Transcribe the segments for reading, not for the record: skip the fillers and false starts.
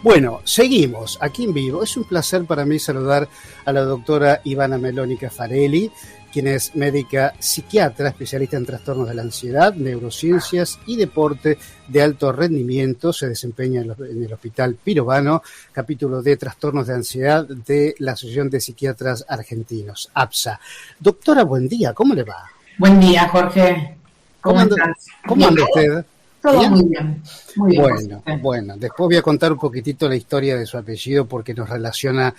Bueno, seguimos aquí en vivo. Es un placer para mí saludar a la doctora Ivana Meloni Caffarelli, quien es médica psiquiatra, especialista en trastornos de la ansiedad, neurociencias y deporte de alto rendimiento. Se desempeña en el Hospital Pirovano, capítulo de trastornos de ansiedad de la Asociación de Psiquiatras Argentinos, APSA. Doctora, buen día, ¿cómo le va? Buen día, Jorge. ¿Cómo estás? ¿Cómo anda usted? Todo ¿Bien? Muy bien. Muy bien. Bueno, después voy a contar un poquitito la historia de su apellido porque nos relaciona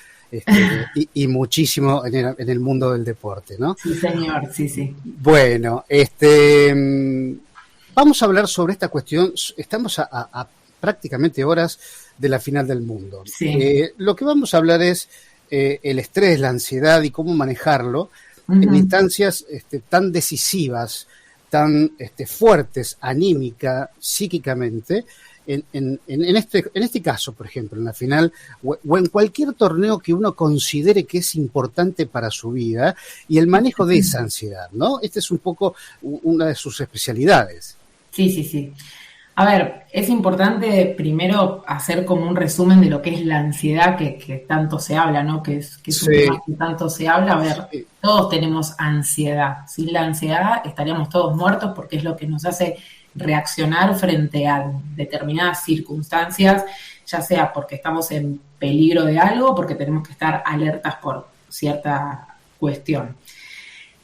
y muchísimo en el mundo del deporte, ¿no? Sí, señor, sí. Bueno, vamos a hablar sobre esta cuestión. Estamos a prácticamente horas de la final del mundo. Sí. Lo que vamos a hablar es el estrés, la ansiedad y cómo manejarlo en instancias tan decisivas, tan fuertes, anímica, psíquicamente, en este caso, por ejemplo, en la final, o en cualquier torneo que uno considere que es importante para su vida, y el manejo de esa ansiedad, ¿no? Esta es un poco una de sus especialidades. Sí. A ver, es importante primero hacer como un resumen de lo que es la ansiedad que tanto se habla, ¿no? Que es un tema que tanto se habla. A ver, todos tenemos ansiedad. Sin la ansiedad estaríamos todos muertos porque es lo que nos hace reaccionar frente a determinadas circunstancias, ya sea porque estamos en peligro de algo o porque tenemos que estar alertas por cierta cuestión.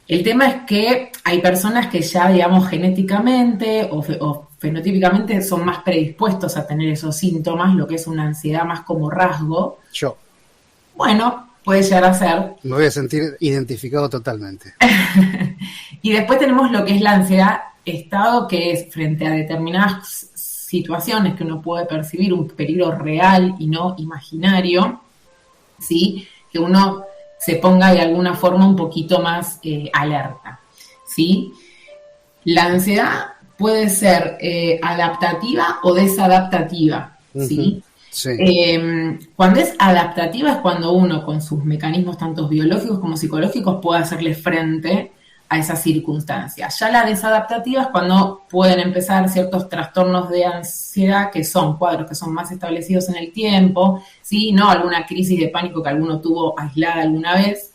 El tema es que hay personas que ya, digamos, genéticamente o fenotípicamente son más predispuestos a tener esos síntomas, lo que es una ansiedad más como rasgo. Yo. Bueno, puede llegar a ser. Me voy a sentir identificado totalmente. Y después tenemos lo que es la ansiedad estado, que es frente a determinadas situaciones que uno puede percibir un peligro real y no imaginario, ¿sí? Que uno se ponga de alguna forma un poquito más alerta, ¿sí? La ansiedad puede ser adaptativa o desadaptativa, ¿sí? Sí. Cuando es adaptativa es cuando uno con sus mecanismos tanto biológicos como psicológicos puede hacerle frente a esas circunstancias. Ya la desadaptativa es cuando pueden empezar ciertos trastornos de ansiedad, que son cuadros que son más establecidos en el tiempo, ¿sí? No alguna crisis de pánico que alguno tuvo aislada alguna vez,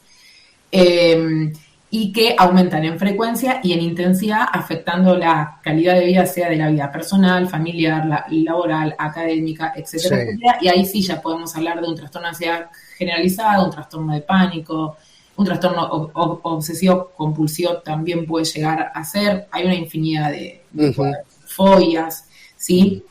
y que aumentan en frecuencia y en intensidad, afectando la calidad de vida, sea de la vida personal, familiar, laboral, académica, etcétera, etcétera. Y ahí sí ya podemos hablar de un trastorno de ansiedad generalizado, un trastorno de pánico, un trastorno obsesivo-compulsivo también puede llegar a ser. Hay una infinidad de fobias, ¿sí?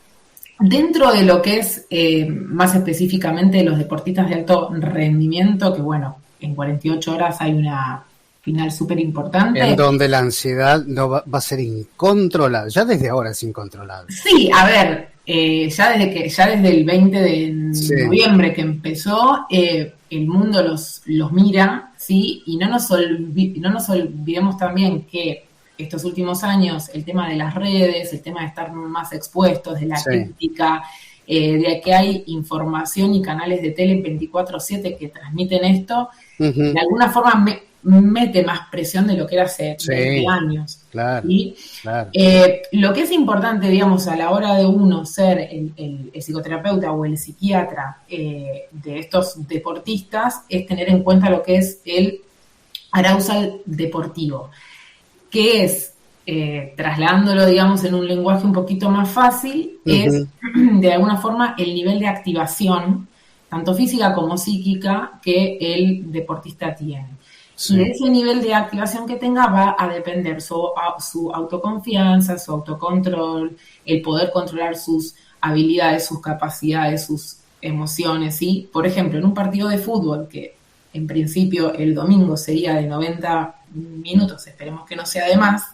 Dentro de lo que es más específicamente los deportistas de alto rendimiento, que bueno, en 48 horas hay una final súper importante. En donde la ansiedad no va a ser incontrolable. Ya desde ahora es incontrolable. Sí, a ver, ya desde el 20 de noviembre que empezó, el mundo los mira, ¿sí? Y no nos olvidemos también que estos últimos años el tema de las redes, el tema de estar más expuestos, de la crítica, de que hay información y canales de tele 24/7 que transmiten esto, de alguna forma mete más presión de lo que era hace 20 años. Claro, ¿sí? Claro. Lo que es importante, digamos, a la hora de uno ser el psicoterapeuta o el psiquiatra de estos deportistas, es tener en cuenta lo que es el arousal deportivo, que es, trasladándolo, digamos, en un lenguaje un poquito más fácil, es de alguna forma el nivel de activación, tanto física como psíquica, que el deportista tiene. Y de ese nivel de activación que tenga va a depender su autoconfianza, su autocontrol, el poder controlar sus habilidades, sus capacidades, sus emociones, ¿sí? Por ejemplo, en un partido de fútbol, que en principio el domingo sería de 90 minutos, esperemos que no sea de más,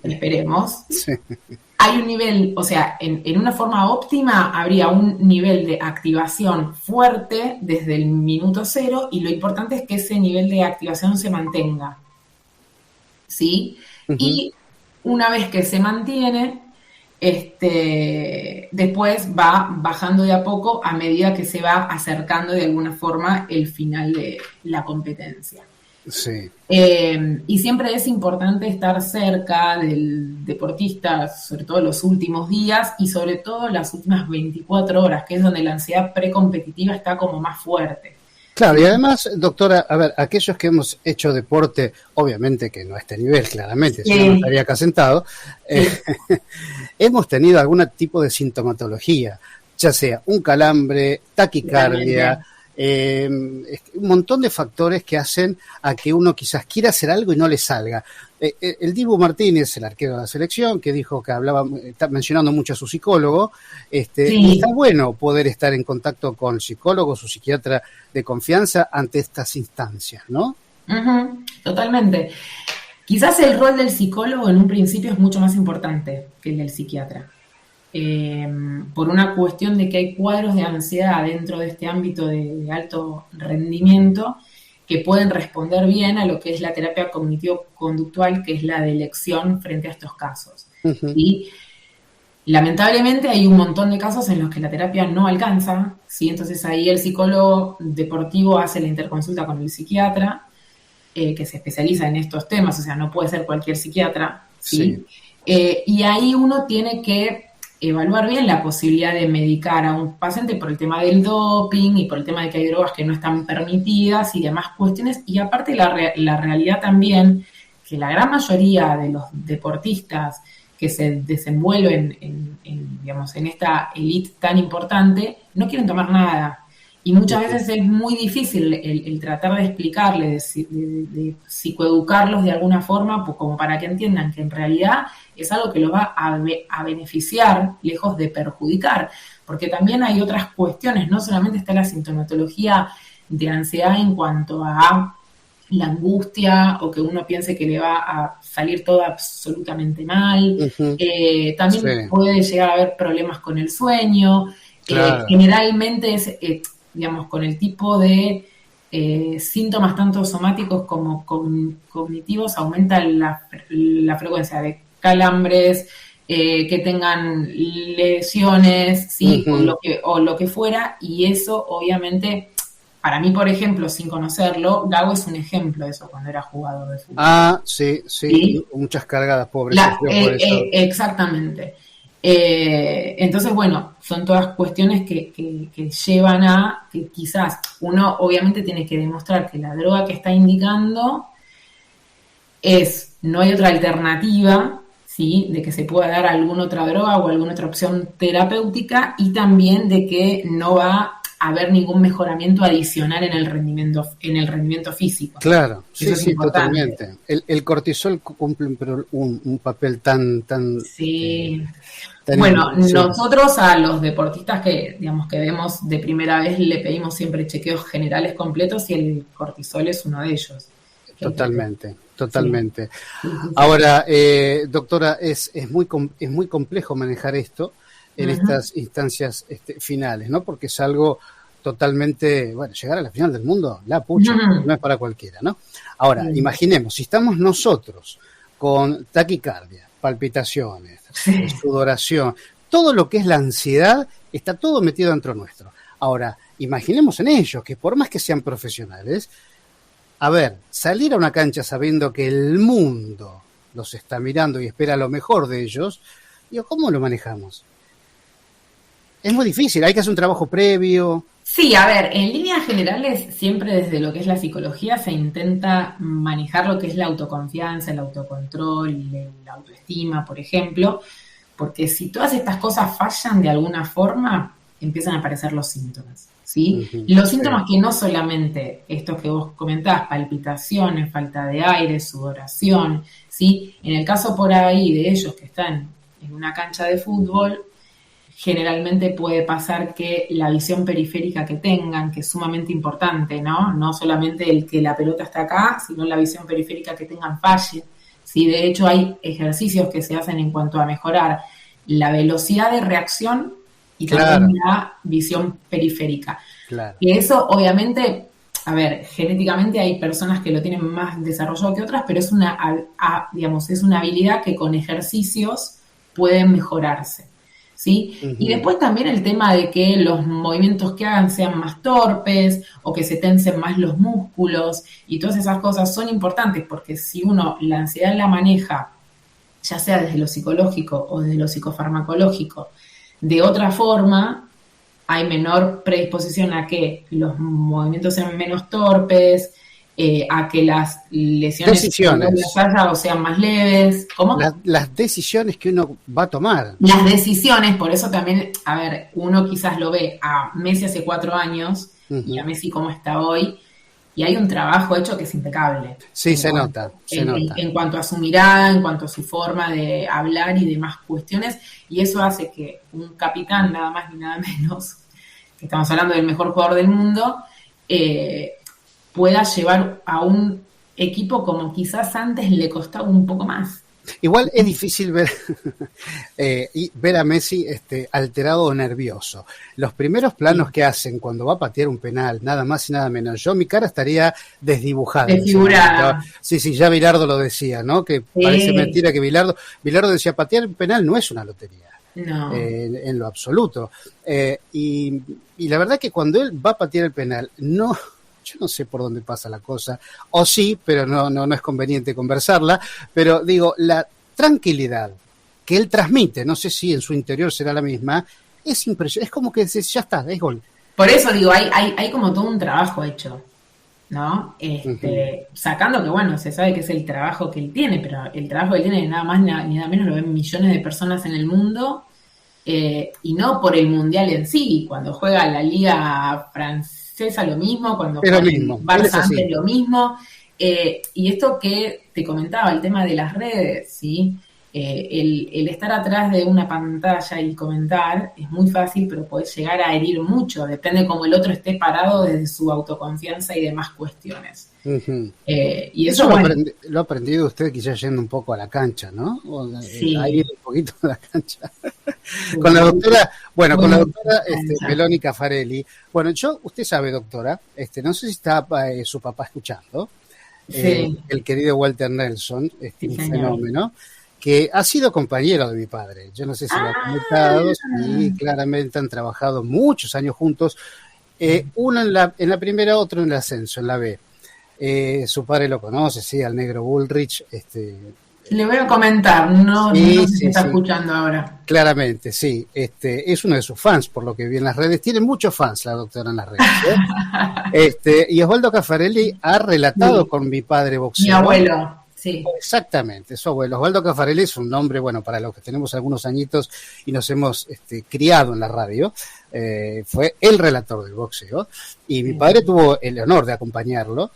esperemos, hay un nivel, o sea, en una forma óptima habría un nivel de activación fuerte desde el minuto 0 y lo importante es que ese nivel de activación se mantenga, ¿sí? Y una vez que se mantiene, después va bajando de a poco a medida que se va acercando de alguna forma el final de la competencia. Sí. Y siempre es importante estar cerca del deportista, sobre todo los últimos días y sobre todo las últimas 24 horas, que es donde la ansiedad precompetitiva está como más fuerte. Claro, ¿Sí? y además, doctora, a ver, aquellos que hemos hecho deporte, obviamente que no a este nivel, claramente, si no, no estaría acá sentado, Sí. hemos tenido algún tipo de sintomatología, ya sea un calambre, taquicardia, un montón de factores que hacen a que uno quizás quiera hacer algo y no le salga. El Dibu Martínez, el arquero de la selección, que dijo que hablaba, está mencionando mucho a su psicólogo, y está bueno poder estar en contacto con psicólogos o psiquiatra de confianza ante estas instancias, ¿no? Uh-huh, totalmente. Quizás el rol del psicólogo en un principio es mucho más importante que el del psiquiatra. Por una cuestión de que hay cuadros de ansiedad dentro de este ámbito de alto rendimiento que pueden responder bien a lo que es la terapia cognitivo-conductual, que es la de elección frente a estos casos. Uh-huh. ¿Sí? Lamentablemente hay un montón de casos en los que la terapia no alcanza, ¿sí? Entonces ahí el psicólogo deportivo hace la interconsulta con el psiquiatra, que se especializa en estos temas, o sea, no puede ser cualquier psiquiatra, ¿sí? Y ahí uno tiene que evaluar bien la posibilidad de medicar a un paciente por el tema del doping y por el tema de que hay drogas que no están permitidas y demás cuestiones, y aparte la realidad también, que la gran mayoría de los deportistas que se desenvuelven digamos, en esta elite tan importante, no quieren tomar nada. Y muchas veces es muy difícil el tratar de explicarles, de psicoeducarlos de alguna forma, pues como para que entiendan que en realidad es algo que los va a beneficiar, lejos de perjudicar. Porque también hay otras cuestiones, no solamente está la sintomatología de ansiedad en cuanto a la angustia o que uno piense que le va a salir todo absolutamente mal. Uh-huh. También puede llegar a haber problemas con el sueño. Claro. Generalmente es... digamos, con el tipo de síntomas tanto somáticos como cognitivos, aumenta la frecuencia de calambres, que tengan lesiones, ¿sí? Uh-huh. o lo que fuera, y eso obviamente, para mí, por ejemplo, sin conocerlo, Gago es un ejemplo de eso cuando era jugador de fútbol. Ah, sí, muchas cargadas, pobre, sufrió por eso. Exactamente. Entonces, bueno, son todas cuestiones que llevan a que quizás uno obviamente tiene que demostrar que la droga que está indicando no hay otra alternativa, ¿sí? De que se pueda dar alguna otra droga o alguna otra opción terapéutica, y también de que no va a haber ningún mejoramiento adicional en el rendimiento físico. Claro, eso sí, importante. totalmente. El cortisol cumple un papel tan sí. Bueno, nosotros a los deportistas que, digamos, que vemos de primera vez le pedimos siempre chequeos generales completos y el cortisol es uno de ellos. Totalmente. Sí. Ahora, doctora, es muy complejo manejar esto en estas instancias finales, ¿no? Porque es algo totalmente, bueno, llegar a la final del mundo, la pucha, no es para cualquiera, ¿no? Ahora, imaginemos, si estamos nosotros con taquicardia, palpitaciones, sudoración, todo lo que es la ansiedad, está todo metido dentro nuestro. Ahora, imaginemos en ellos, que por más que sean profesionales, a ver, salir a una cancha sabiendo que el mundo los está mirando y espera lo mejor de ellos, digo, ¿cómo lo manejamos? Es muy difícil, hay que hacer un trabajo previo. Sí, a ver, en líneas generales, siempre desde lo que es la psicología se intenta manejar lo que es la autoconfianza, el autocontrol, la autoestima, por ejemplo, porque si todas estas cosas fallan de alguna forma, empiezan a aparecer los síntomas, ¿sí? Uh-huh, los síntomas que no solamente estos que vos comentabas, palpitaciones, falta de aire, sudoración, ¿sí? En el caso por ahí de ellos que están en una cancha de fútbol, generalmente puede pasar que la visión periférica que tengan, que es sumamente importante, ¿no? No solamente el que la pelota está acá, sino la visión periférica que tengan falle. ¿Sí? De hecho, hay ejercicios que se hacen en cuanto a mejorar la velocidad de reacción y también la visión periférica. Claro. Y eso, obviamente, a ver, genéticamente hay personas que lo tienen más desarrollado que otras, pero es una habilidad que con ejercicios puede mejorarse. ¿sí? Uh-huh. Y después también el tema de que los movimientos que hagan sean más torpes o que se tensen más los músculos y todas esas cosas son importantes porque si uno la ansiedad la maneja, ya sea desde lo psicológico o desde lo psicofarmacológico, de otra forma, hay menor predisposición a que los movimientos sean menos torpes, a que las lesiones o sean más leves. ¿Cómo? Las decisiones que uno va a tomar. Las decisiones, por eso también, a ver, uno quizás lo ve a Messi hace 4 años uh-huh. y a Messi como está hoy, y hay un trabajo hecho que es impecable. Sí, se nota. En cuanto a su mirada, en cuanto a su forma de hablar y demás cuestiones, y eso hace que un capitán, nada más ni nada menos, que estamos hablando del mejor jugador del mundo, pueda llevar a un equipo como quizás antes le costaba un poco más. Igual es difícil ver a Messi alterado o nervioso. Los primeros planos que hacen cuando va a patear un penal, nada más y nada menos, mi cara estaría desdibujada. Desfigurada. Sí, ya Bilardo lo decía, ¿no? Que parece mentira que Bilardo decía, patear un penal no es una lotería. No. En lo absoluto. Y la verdad que cuando él va a patear el penal, yo no sé por dónde pasa la cosa, o sí, pero no es conveniente conversarla, pero digo, la tranquilidad que él transmite, no sé si en su interior será la misma, es impresionante, es como que ya está, es gol. Por eso digo, hay como todo un trabajo hecho, ¿no? Uh-huh. Sacando que, bueno, se sabe que es el trabajo que él tiene, pero el trabajo que él tiene nada más ni nada menos lo ven millones de personas en el mundo, y no por el mundial en sí, cuando juega la liga francesa lo mismo, cuando juega el Barça antes lo mismo, y esto que te comentaba, el tema de las redes, ¿sí? El estar atrás de una pantalla y comentar es muy fácil, pero puede llegar a herir mucho, depende cómo el otro esté parado desde su autoconfianza y demás cuestiones. Uh-huh. Y eso lo ha aprendido usted quizás yendo un poco a la cancha, ¿no? Sí. Ahí un poquito a la cancha. Con la doctora, Meloni Caffarelli. Bueno, usted sabe, doctora, no sé si está su papá escuchando, sí. El querido Walter Nelson, un fenómeno, que ha sido compañero de mi padre. Yo no sé si lo ha comentado, sí, claramente han trabajado muchos años juntos, uno en la primera, otro en el ascenso, en la B. Su padre lo conoce, sí, al negro Bullrich. Le voy a comentar, no sé si está escuchando ahora. Claramente, sí. Es uno de sus fans, por lo que vi en las redes. Tiene muchos fans la doctora en las redes. Y Osvaldo Caffarelli ha relatado con mi padre boxeo. Mi abuelo, sí. Exactamente, su abuelo. Osvaldo Caffarelli es un nombre, bueno, para los que tenemos algunos añitos y nos hemos criado en la radio. Fue el relator del boxeo. Y mi padre tuvo el honor de acompañarlo.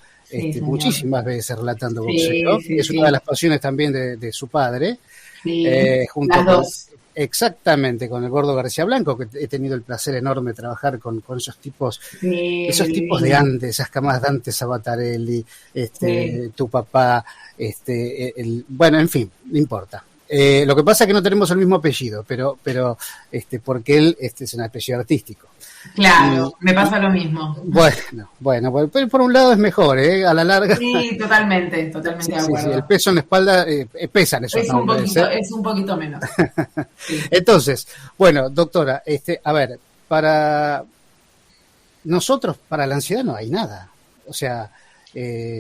Muchísimas veces relatando boxeo. Es una de las pasiones también de su padre. Sí, junto las dos. Exactamente, con el Gordo García Blanco, que he tenido el placer enorme de trabajar con esos tipos, tipos de antes, esas camadas de antes, Sabatarelli, tu papá, bueno, en fin, no importa. Lo que pasa es que no tenemos el mismo apellido, pero porque él es un apellido artístico. Claro, me pasa lo mismo. Bueno, pero por un lado es mejor, a la larga. Sí, totalmente de acuerdo. Sí, el peso en la espalda pesan esos nombres. Es un poquito menos. Sí. Entonces, bueno, doctora, a ver, para nosotros, para la ansiedad no hay nada. O sea,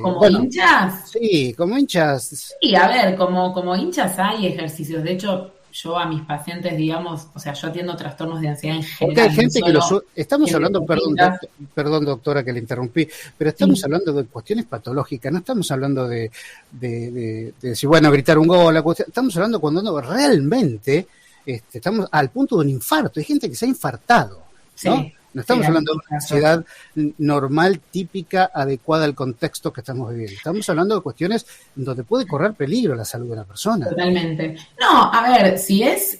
¿como hinchas? Sí, como hinchas. Sí, a ver, como hinchas hay ejercicios. De hecho, yo a mis pacientes, digamos, o sea, yo atiendo trastornos de ansiedad en general. Porque hay gente que estamos hablando, perdón doctora que le interrumpí, pero estamos hablando de cuestiones patológicas, no estamos hablando de decir, bueno, gritar un gol, estamos hablando cuando realmente estamos al punto de un infarto, hay gente que se ha infartado, ¿no? Sí. No estamos hablando de una ansiedad normal, típica, adecuada al contexto que estamos viviendo. Estamos hablando de cuestiones donde puede correr peligro la salud de una persona. Totalmente. No, a ver, si es,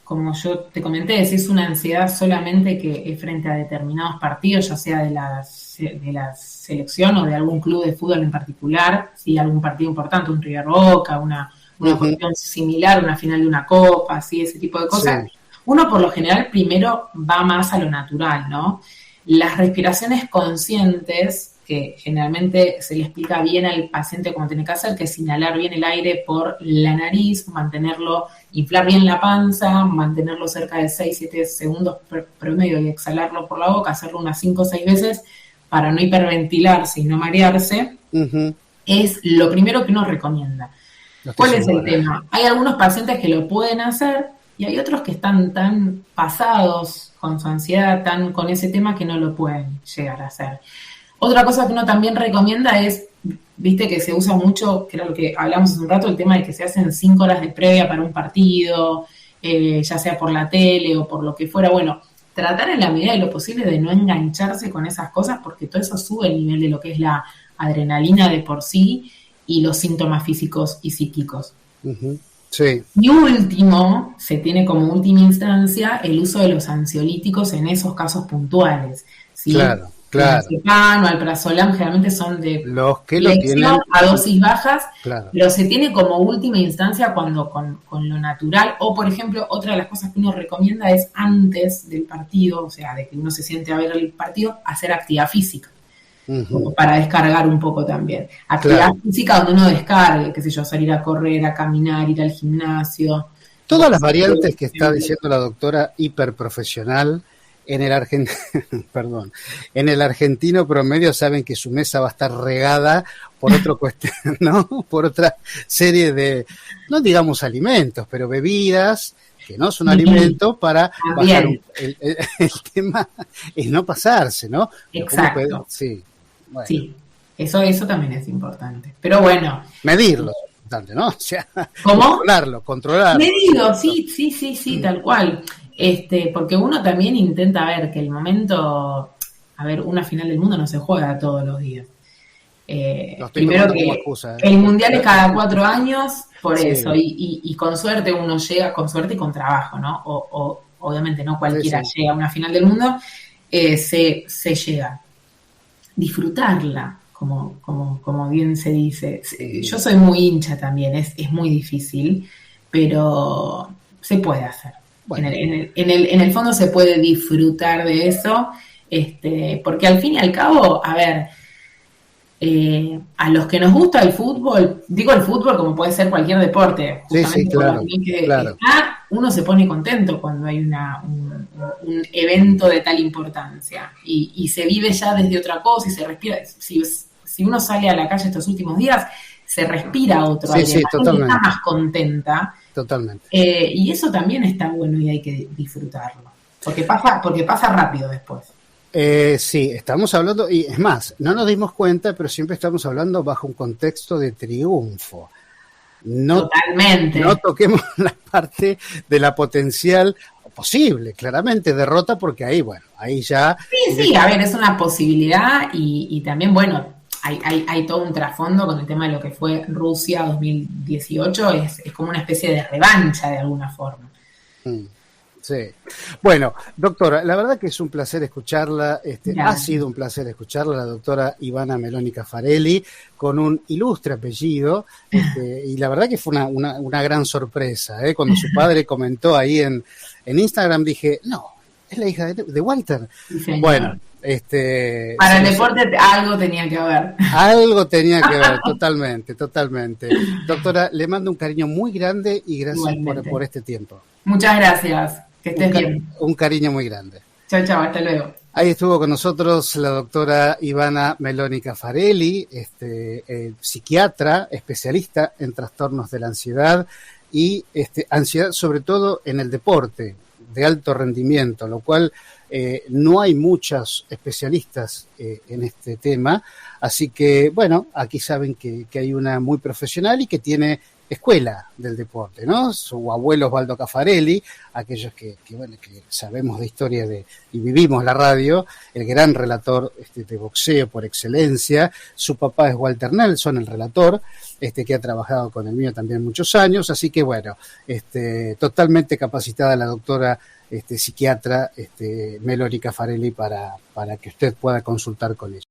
como yo te comenté, si es una ansiedad solamente que es frente a determinados partidos, ya sea de la selección o de algún club de fútbol en particular, si algún partido importante, un River Boca, una cuestión similar, una final de una copa, así, ese tipo de cosas. Sí. Uno por lo general primero va más a lo natural, ¿no? Las respiraciones conscientes que generalmente se le explica bien al paciente cómo tiene que hacer, que es inhalar bien el aire por la nariz, inflar bien la panza, mantenerlo cerca de 6-7 segundos promedio y exhalarlo por la boca, hacerlo unas 5 o 6 veces para no hiperventilarse y no marearse, es lo primero que uno recomienda. ¿Cuál es el tema? Hay algunos pacientes que lo pueden hacer y hay otros que están tan pasados con su ansiedad, tan con ese tema que no lo pueden llegar a hacer. Otra cosa que uno también recomienda es, viste que se usa mucho, que era lo que hablamos hace un rato, el tema de que se hacen 5 horas de previa para un partido, ya sea por la tele o por lo que fuera. Bueno, tratar en la medida de lo posible de no engancharse con esas cosas porque todo eso sube el nivel de lo que es la adrenalina de por sí y los síntomas físicos y psíquicos. Sí. Y último, se tiene como última instancia el uso de los ansiolíticos en esos casos puntuales, ¿sí? Claro. El Diazepam o alprazolam generalmente son de los que lo tienen a dosis bajas, claro. Pero se tiene como última instancia cuando con lo natural, o por ejemplo, otra de las cosas que uno recomienda es antes del partido, o sea, de que uno se siente a ver el partido, hacer actividad física. Para descargar un poco también. Actividad física donde uno descargue, qué sé yo, salir a correr, a caminar, ir al gimnasio. Todas las variantes que está diciendo la doctora hiperprofesional en el argentino promedio saben que su mesa va a estar regada por otra cuestión, ¿no? Por otra serie de, no digamos alimentos, pero bebidas que no son alimentos para bajar el tema es no pasarse, ¿no? Exacto. Sí. Bueno. Sí, eso también es importante. Pero bueno. Medirlo es importante, ¿no? O sea, ¿cómo? Controlarlo. Medido, sí, tal cual. Porque uno también intenta ver que el momento, una final del mundo no se juega todos los días. Primero que excusa, el mundial es cada 4 años, por eso, y con suerte uno llega, con suerte y con trabajo, ¿no? O obviamente no cualquiera llega a una final del mundo, se llega. Disfrutarla, como bien se dice. Yo soy muy hincha también, es muy difícil, pero se puede hacer. Bueno. En el fondo se puede disfrutar de eso, porque al fin y al cabo, a los que nos gusta el fútbol, digo el fútbol como puede ser cualquier deporte, justamente claro. Uno se pone contento cuando hay un evento de tal importancia y se vive ya desde otra cosa y se respira. Si uno sale a la calle estos últimos días, se respira otro aire, la gente está más contenta. Totalmente. Y eso también está bueno y hay que disfrutarlo, porque pasa rápido después. Sí, estamos hablando, y es más, no nos dimos cuenta, pero siempre estamos hablando bajo un contexto de triunfo. Totalmente. No toquemos la parte de la potencial posible, claramente, derrota, porque ahí ya... Sí, es una posibilidad y también, hay todo un trasfondo con el tema de lo que fue Rusia 2018, es como una especie de revancha de alguna forma. Sí. Bueno, doctora, la verdad que es un placer escucharla, ha sido un placer escucharla, la doctora Ivana Meloni Caffarelli, con un ilustre apellido, y la verdad que fue una gran sorpresa, cuando su padre comentó ahí en Instagram, dije, no, es la hija de Walter. Sí, bueno, para el deporte algo tenía que haber. Algo tenía que ver, totalmente. Doctora, le mando un cariño muy grande y gracias por este tiempo. Muchas gracias, que estés bien. Un cariño muy grande. Chao, hasta luego. Ahí estuvo con nosotros la doctora Ivana Meloni Caffarelli, psiquiatra, especialista en trastornos de la ansiedad y ansiedad sobre todo en el deporte de alto rendimiento, lo cual no hay muchos especialistas en este tema, así que aquí saben que hay una muy profesional y que tiene escuela del deporte, ¿no? Su abuelo Osvaldo Caffarelli, aquellos que sabemos de historia y vivimos la radio, el gran relator de boxeo por excelencia. Su papá es Walter Nelson, el relator, que ha trabajado con el mío también muchos años, así que totalmente capacitada la doctora psiquiatra Meloni Caffarelli para que usted pueda consultar con ella.